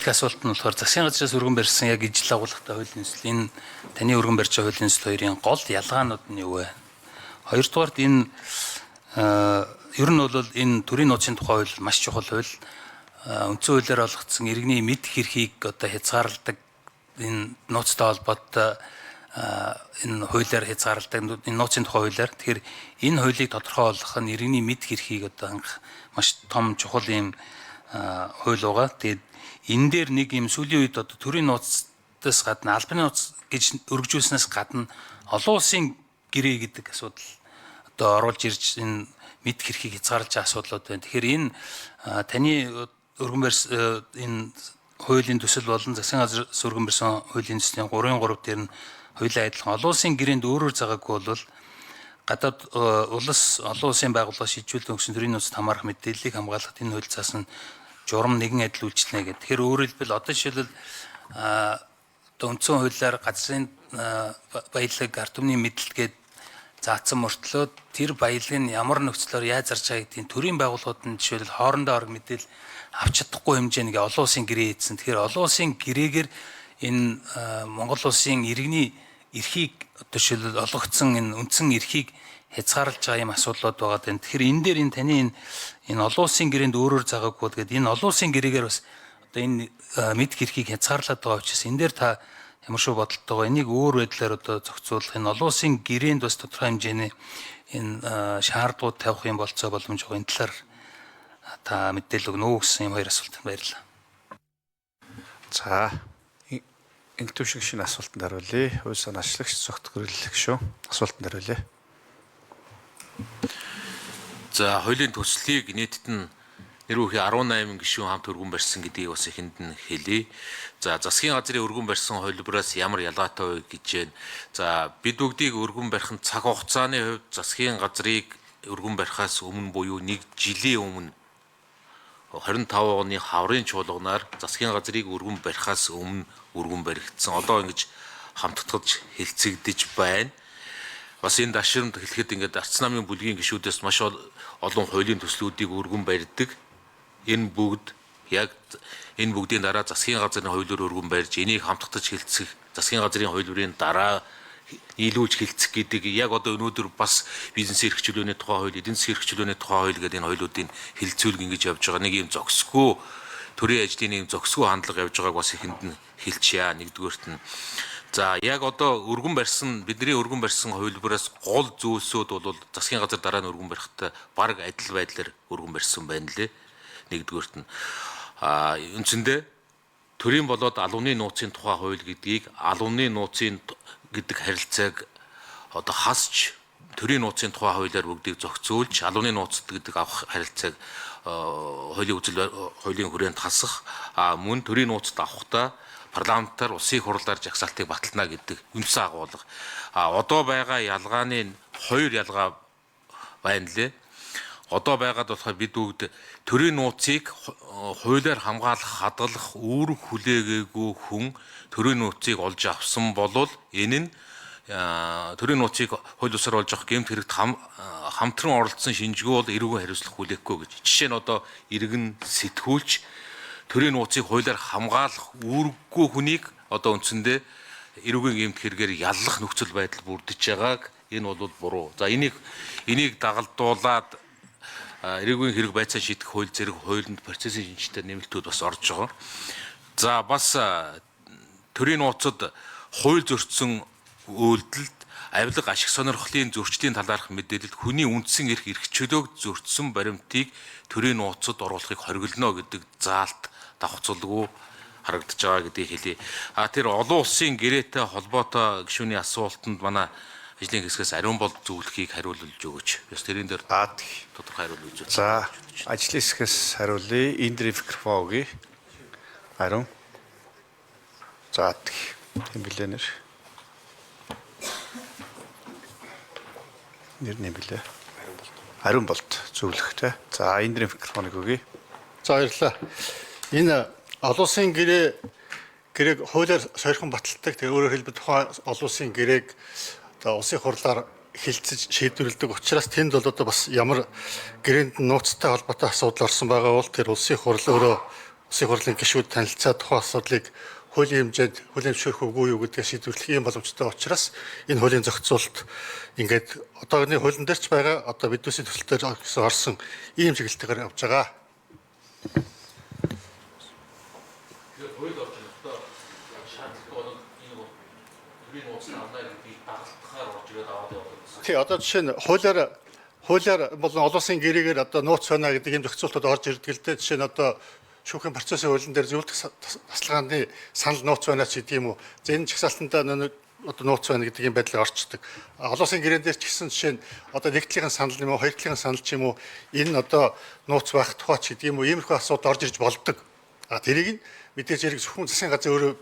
Асуулт нь болохоор засгийн газраас өргөн барьсан яг ижил агуулгатай хуулийн нийслэл энэ таны өргөн барьж байгаа хуулийн нийслэл хоёрын гол ялгаанууд нь юу вэ? Хоёрдугаарт энэ ер нь бол энэ төрийн нууцын тухай хууль маш чухал хууль. Үндсэн хуулиар олгогдсон иргэний мэд хэрхийг одоо хязгаарладаг энэ нууцтай холбоотой энэ хуулиар хязгаарладаг энэ нууцын тухай хуулиар. Тэгэхээр энэ хуулийг тодорхой болгох нь иргэний мэд хэрхийг одоо маш том чухал юм хууль байгаа. Тэгээд энэ дээр нэг юм сүүлийн үед одоо төрийн нууцтаас гадна албаны нууц гэж өргөжүүлснээс гадна олон улсын гэрээ гэдэг асуудал одоо оруулж ирж энэ мэд хэрхийг хязгаарлаж байгаа асуудлууд байна. Тэгэхээр энэ таны өргөн барьс энэ хуулийн төсөл болон засгийн газраас өргөн барьсан хуулийн төслийн 3-3 дээр нь хоёулаа адилхан олон улсын гэрээнд өөрөөр заагаагүй бол гадаад улс олон улсын байгууллага шийдвэрлэн өгсөн төрийн нууцад хамаарах мэдээллийг хамгаалахад энэ хууль заасан журам нэгэн адил үйлчлэнэ гэдэг. Тэгэхээр өөрөөр хэлбэл одоо жишээлбэл одоо үндсэн хуулиар газрын баялаг ард түмний мэдлэгээд заасан мөртлөө тэр баялагын ямар нөхцлөөр яаж зарж байгаа гэдгийг төрийн байгууллагууд нь жишээлбэл хоорондоо орог мэдээлэл авч чадахгүй хэмжээний олон улсын гэрээ хийсэн. Тэгэхээр олон улсын гэрээгээр энэ Монгол улсын иргэний эрхийг одоо жишээлбэл олгогдсон энэ үндсэн эрхийг хязгаарлаж байгаа юм асуудлууд байгаа даа. Тэгэхээр энэ дээр энэ таны энэ олон улсын гэрээнд өөрөөр заагаагүй гэдэг энэ олон улсын гэрээгээр бас одоо энэ мэд хэрхийг хязгаарлаад байгаа учраас энэ дээр та ямар шүү бодолтой байгаа. Энийг өөр байдлаар одоо зохицуулах энэ олон улсын гэрээнд бас тодорхой хэмжээний энэ шаардлагууд тавих юм болцоо боломж байгаа. Энэ талаар та мэдээлэл өгнө үү гэсэн юм хоёр асуултанд баярлалаа. За энэ төвшиг шинэ асуултанд хариулъя. Хууль санаачлагч Цогт Гүрэлэг шүү. Асуултанд хариулъя. За хуулийн төслийг нийтд нь нэр бүхий 18 гишүүн хамт өргөн барьсан гэдгийг бас эхэнд нь хэлье. За засгийн газрын өргөн барьсан хуулбараас ямар ялгаатай вэ гэж байна. За бид бүгдийг өргөн барих нь цаг хугацааны хувьд засгийн газрыг өргөн барихаас өмнө буюу 1 жилийн өмнө 25 оны хаврын чуулганаар засгийн газрыг өргөн барихаас өмнө өргөн баригдсан. Одоо ингэж хамтдагж хэлцэгдэж байна. Бас энэ дашрамд хэлэхэд ингээд Арц намын бүлгийн гишүүдээс маш олон хуулийн төслүүдийг өргөн барьдаг. Энэ бүгд яг энэ бүгдийн дараа засгийн газрын хуулиар өргөн барьж энийг хамтдагч хэлцэх засгийн газрын хуулиурын дараа нийлүүлж хэлцэх гэдэг яг одоо өнөөдөр бас бизнесийн эрхчлөөний тухай хууль, эдийн засгийн эрхчлөөний тухай хууль гэдэг энэ хуулиудын хэлцүүлэг ингэж явж байгаа. Нэг юм зохисгүй төрийн ажлын юм зохисгүй хандлага явж байгааг бас ихэнд нь хэлчихье. Нэгдүгээрт нь за яг одоо өргөн барьсан бидний өргөн барьсан хуулбараас гол зүйлсүүд бол засгийн газар дараа нь өргөн барихтай баг адил байдлаар өргөн барьсан байна лээ. Нэгдүгээрт нь үндсэндээ төрийн болоод албаны нууцын тухай хууль гэдгийг албаны нууцын гэдэг харилцааг одоо хасч төрийн нууцын тухай хуулиар бүгдийг зохицуулж албаны нууцд гэдэг авах харилцааг хуулийн хүрээнд хасах мөн төрийн нууцд авахдаа парламентаар улсын хурлаар жагсаалтыг батална гэдэг үндсэн агуулга. Одоо байгаа ялгааны хоёр ялгаа байна лээ. Одоо байгаад болохоор бид бүгд төрийн нууцыг хуулиар хамгаалах хадгалах үүрэг хүлээгээгүй хүн төрийн нууцыг олж авсан бол энэ нь төрийн нууцыг хууль ёсоор олж авах гэмт хэрэгт хамтран оролцсон шинжгүй бол эрүүгийн хариуцлага хүлээхгүй гэж. Жишээ нь одоо иргэн сэтгүүлч төрийн нууцыг хуулиар хамгаалах үүрэггүй хүнийг одоо үндсэндээ эрүүгийн гэмт хэрэгээр яллах нөхцөл байдал бүрдэж байгааг энэ бол буруу. За энийг дагалдуулаад эрүүгийн хэрэг байцаа шийдэх хууль зэрэг хуулинд процессын шинжилтэй нэмэлтүүд бас орж байгаа. За бас төрийн нууцад хууль зөрчсөн үйлдэлд авилга ашиг сонирхлын зөрчлийн талаарх мэдээлэлд хүний үндсэн эрх эрхчлөөг зөрчсөн баримтыг төрийн нууцад оруулахыг хориглоно гэдэг заалт давхцуулгүй харагдаж байгаа гэдгийг хэлье. Тэр олон улсын гэрээтэй холбоотой гишүүний асуултанд манай ажлын хэсгээс ариун бол зөвлөхийг хариулж өгөөч. Яс тэрэн дээр тодорхой хариулт үзүүлж. За ажлын хэсгээс хариулъя. Эндри микрофон өгье. Ариун. За тийм билээ нэр. Нэр нэм билээ. Ариун болт зөвлөх те. За Эндри микрофоныг өгье. За баярлалаа. Энэ олон улсын гэрээг хуулиар сойрхон баталдаг. Тэгээ өөрөөр хэлбэл тухайн олон улсын гэрээг улсын хурлаар хилцэж шийдвэрлэдэг учраас тэнд бол одоо бас ямар гэрээнд нууцтай холбоотой асуудал орсон байгаа бол тэр улсын хурл өөрөө Улсын хурлын гишүүд танилцаа тухайн асуудлыг хуулийн хэмжээнд хүлээн зөвшөөрөх үгүй юу гэдгээ шийдвэрлэх ийм боломжтой учраас энэ хуулийн зохицуулалт ингээд одоогийн хуулийн дээр ч байгаа одоо бидүүсийн төсөлтөөр орсон ийм чиглэлтэйгээр явж байгаа. Тий, одоо жишээ нь хуулиар болон олон улсын гэрээгээр одоо нууц байна гэдэг ийм зохицуултууд орж ирдэг л дээ. Жишээ нь одоо шүүхийн процессын хуулийн дээр зөвлөлт тасалгааны санал нууц байна ч гэдэг юм уу. За энэ чагсаалтандаа одоо нууц байна гэдэг ийм байдлаар орчдөг. Олон улсын гэрээн дээр ч гэсэн жишээ нь одоо нэгдлийн санал юм уу, хоёрдлийн санал ч юм уу энэ одоо нууц байх тухай ч гэдэг юм уу иймэрхүү асуудал орж ирж болдог. Тэрийг нь мэдээж хэрэг зөвхөн засгийн газар өөрөө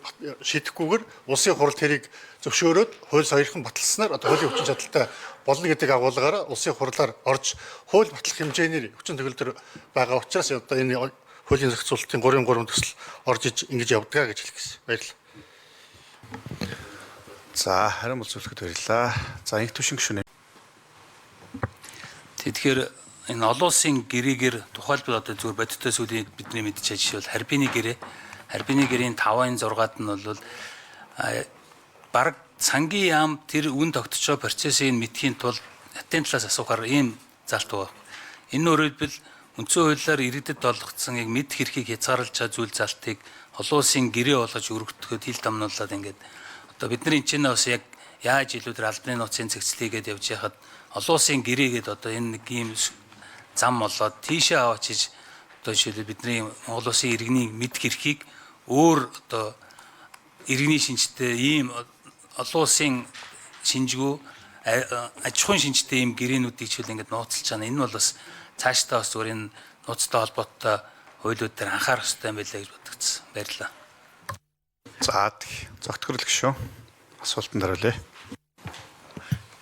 шийдэхгүйгээр улсын хурал тэрийг зөвшөөрөөд хууль сойрхон баталснаар одоо хуулийн хүчин чадалтай болно гэдэг агуулгаараа улсын хурлаар орж хууль батлах хэмжээний хүчин төгөлдөр байгаа учраас одоо энэ хуулийн зохицуулалтын 3 төсөл орж иж ингэж явдгаа гэж хэлэх гэсэн. Баярлалаа. За, харин үзүүлэхэд баярлалаа. За, инх түвшин гишүүн. Тэгэхээр энэ олон улсын гэрээгээр тухайлбал одоо зүгээр бодиттой сүлийн бидний мэдчих жишээ бол харбины гэрийн 5-6-ад нь бол бараг цангийн яам тэр үн тогтцоо процессыг мэдхийн тулд хятадын талаас асуухаар ийм залт байгаа. Энэ өөрөлдвөл үндсэн хуулиар иргэдэд олгогдсон яг мэд хэрхийг хязгаарлаж байгаа зүйл залтыг олон улсын гэрээ болгож өргөдөхөд хил дамнуулаад ингээд одоо бидний энэ ч бас яг яаж илүүдэр албаны нууцын цэгцлийгээд явж яхад олон улсын гэрээгээд одоо энэ нэг ийм зам болоод тийшээ аваачиж одоо жишээлбэл бидний Монгол улсын иргэний мэд хэрхийг өөр одоо иргэний шинжтэй ийм олон улсын шинжгүй аж ахуйн шинжтэй ийм гэрээнүүдийг ч ингээд нууцлж байгаа. Энэ бол бас цаашдаа бас зүгээр энэ нууцтай холбоотой хуулиуд дээр анхаарах хэрэгтэй юм байлаа гэж бодогдсон. Баярлалаа. За, зогтгорл гишүүн. Асуултанд хариулъя.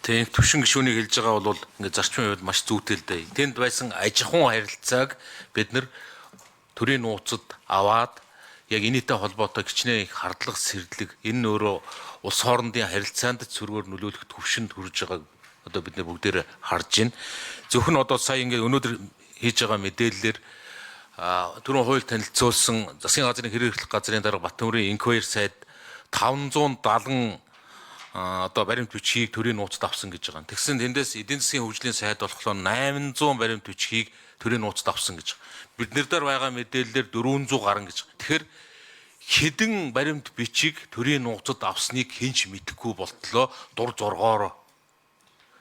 Тийм төвшин гишүүнийг хэлж байгаа бол ингээд зарчмын хувьд маш зүйтэй л дээ. Тэнд байсан аж ахуйн харилцааг бид нэр төрийн нууцад аваад яг энэтэй холбоотой хичнээн их хардлага сэрдлэг энэ өөрөө улс хоорондын харилцаанд цөргөөр нөлөөлөх төвшөнд хүрж байгааг одоо бид нэр бүгдээр харж байна. Зөвхөн одоо сая ингээд өнөөдөр хийж байгаа мэдээллээр түрүүн хууль танилцуулсан засгийн газрын хэрэглэх газрын дарга Батбаян инквайр сайд 570 одоо баримт бичгийг төрийн нууцад авсан гэж байгаа. Тэгсэн тэндээс эдийн засгийн хөгжлийн сайд болохоор 800 баримт бичгийг төрийн нууцад авсан гэж. Биднэр дээр байгаа мэдээлэлээр 400 гарна гэж. Тэгэхээр хэдэн баримт бичиг төрийн нууцад авсныг хинч мэдэхгүй болтлоо дур зоргоор.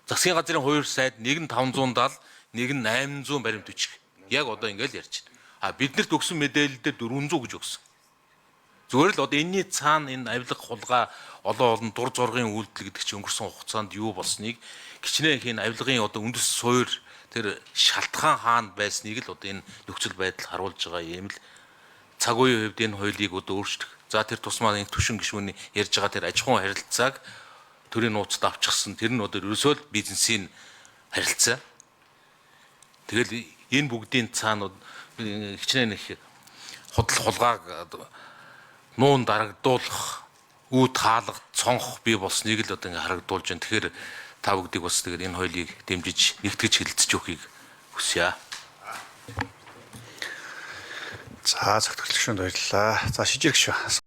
Засгийн газрын хувийн сайд нэг нь 570, нэг нь 800 баримт бичиг. Яг одоо ингээл ярьж байна. Биднэрт өгсөн мэдээлэлээр 400 гэж өгсөн. Зүгээр л одоо энэний цаана энэ авилга хулгай олон дур зоргын үйлдэл гэдэг чинь өнгөрсөн хугацаанд юу болсныг кичнээн их энэ авилгын одоо үндэс суур тэр шалтгаан хаана байсныг л одоо энэ нөхцөл байдал харуулж байгаа юм л цаг үеийн хувьд энэ хуулийг одоо өөрчлөх. За тэр тусмаа энэ төвшин гишүүний ярьж байгаа тэр аж ахуйн харилцааг төрийн нууцад авчихсан. Тэр нь одоо ерөөсөө л бизнесийн харилцаа. Тэгэл энэ бүгдийн цаана хичнээн их худал хулгааг нуун дарагдуулах, үүд хаалга, цонх бий болсныг л одоо ингээ харагдуулж байна. Тэгэхээр та бүгдийг бас тэгээд энэ хуулийг дэмжиж нэгтгэж хэлэлцэж өгөхийг хүсье. За, зөвхөн баярлалаа. За, шижирх шүү.